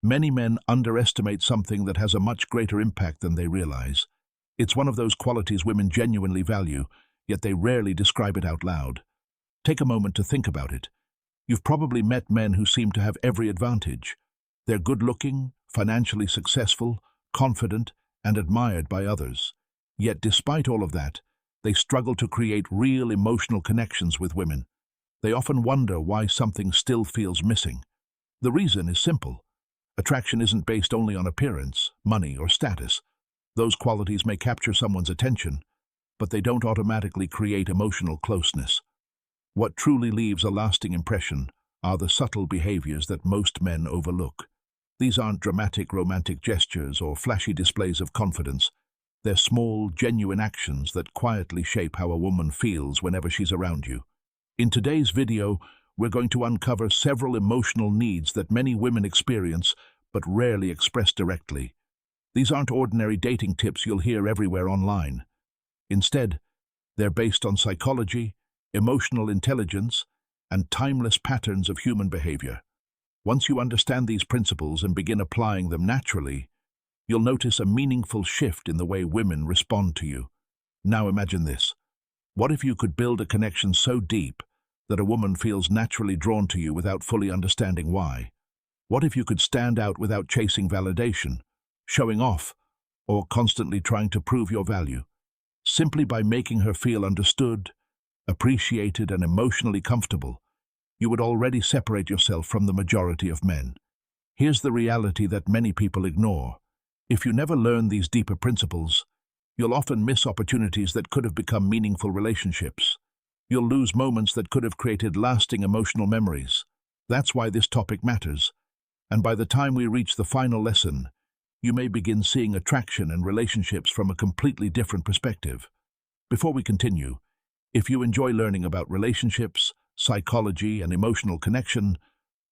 Many men underestimate something that has a much greater impact than they realize. It's one of those qualities women genuinely value, yet they rarely describe it out loud. Take a moment to think about it. You've probably met men who seem to have every advantage. They're good-looking, financially successful, confident, and admired by others. Yet despite all of that, they struggle to create real emotional connections with women. They often wonder why something still feels missing. The reason is simple. Attraction isn't based only on appearance, money, or status. Those qualities may capture someone's attention, but they don't automatically create emotional closeness. What truly leaves a lasting impression are the subtle behaviors that most men overlook. These aren't dramatic romantic gestures or flashy displays of confidence. They're small, genuine actions that quietly shape how a woman feels whenever she's around you. In today's video, we're going to uncover several emotional needs that many women experience but rarely express directly. These aren't ordinary dating tips you'll hear everywhere online. Instead, they're based on psychology, emotional intelligence, and timeless patterns of human behavior. Once you understand these principles and begin applying them naturally, you'll notice a meaningful shift in the way women respond to you. Now imagine this. What if you could build a connection so deep that a woman feels naturally drawn to you without fully understanding why? What if you could stand out without chasing validation, showing off, or constantly trying to prove your value? Simply by making her feel understood, appreciated, and emotionally comfortable, you would already separate yourself from the majority of men. Here's the reality that many people ignore. If you never learn these deeper principles, you'll often miss opportunities that could have become meaningful relationships. You'll lose moments that could have created lasting emotional memories. That's why this topic matters. And by the time we reach the final lesson, you may begin seeing attraction and relationships from a completely different perspective. Before we continue, if you enjoy learning about relationships, psychology, and emotional connection,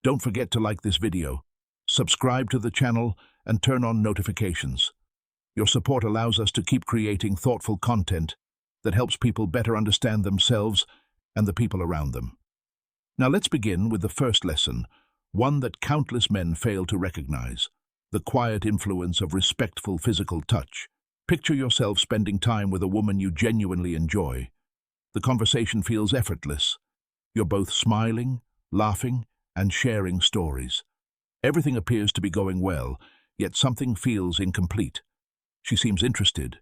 don't forget to like this video, subscribe to the channel, and turn on notifications. Your support allows us to keep creating thoughtful content that helps people better understand themselves and the people around them. Now let's begin with the first lesson, one that countless men fail to recognize: the quiet influence of respectful physical touch. Picture yourself spending time with a woman you genuinely enjoy. The conversation feels effortless. You're both smiling, laughing, and sharing stories. Everything appears to be going well, yet something feels incomplete. She seems interested,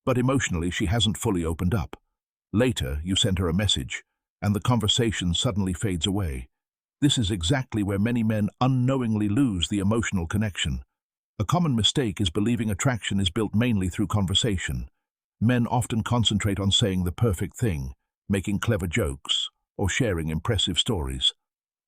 but emotionally she hasn't fully opened up. Later, you send her a message, and the conversation suddenly fades away. This is exactly where many men unknowingly lose the emotional connection. A common mistake is believing attraction is built mainly through conversation. Men often concentrate on saying the perfect thing, making clever jokes, or sharing impressive stories.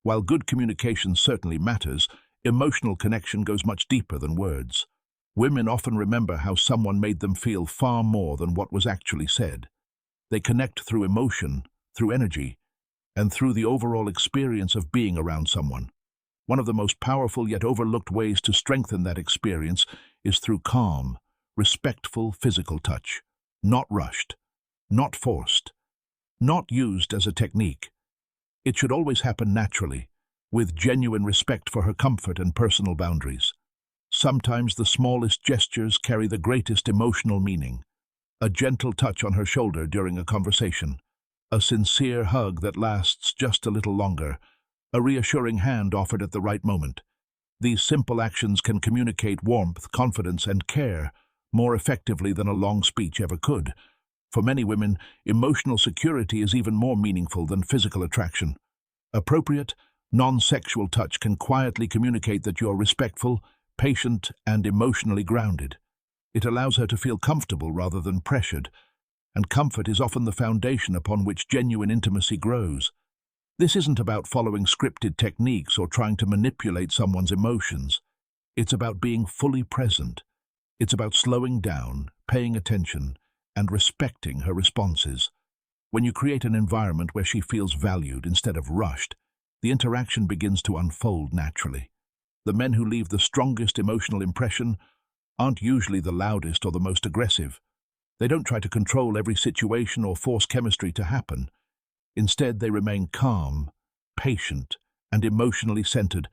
While good communication certainly matters, emotional connection goes much deeper than words. Women often remember how someone made them feel far more than what was actually said. They connect through emotion, through energy, and through the overall experience of being around someone. One of the most powerful yet overlooked ways to strengthen that experience is through calm, respectful physical touch. Not rushed, not forced, not used as a technique. It should always happen naturally, with genuine respect for her comfort and personal boundaries. Sometimes the smallest gestures carry the greatest emotional meaning. A gentle touch on her shoulder during a conversation, a sincere hug that lasts just a little longer, a reassuring hand offered at the right moment. These simple actions can communicate warmth, confidence, and care more effectively than a long speech ever could. For many women, emotional security is even more meaningful than physical attraction. Appropriate, non-sexual touch can quietly communicate that you're respectful, patient, and emotionally grounded. It allows her to feel comfortable rather than pressured, and comfort is often the foundation upon which genuine intimacy grows. This isn't about following scripted techniques or trying to manipulate someone's emotions. It's about being fully present. It's about slowing down, paying attention, and respecting her responses. When you create an environment where she feels valued instead of rushed, the interaction begins to unfold naturally. The men who leave the strongest emotional impression aren't usually the loudest or the most aggressive. They don't try to control every situation or force chemistry to happen. Instead, they remain calm, patient, and emotionally centered,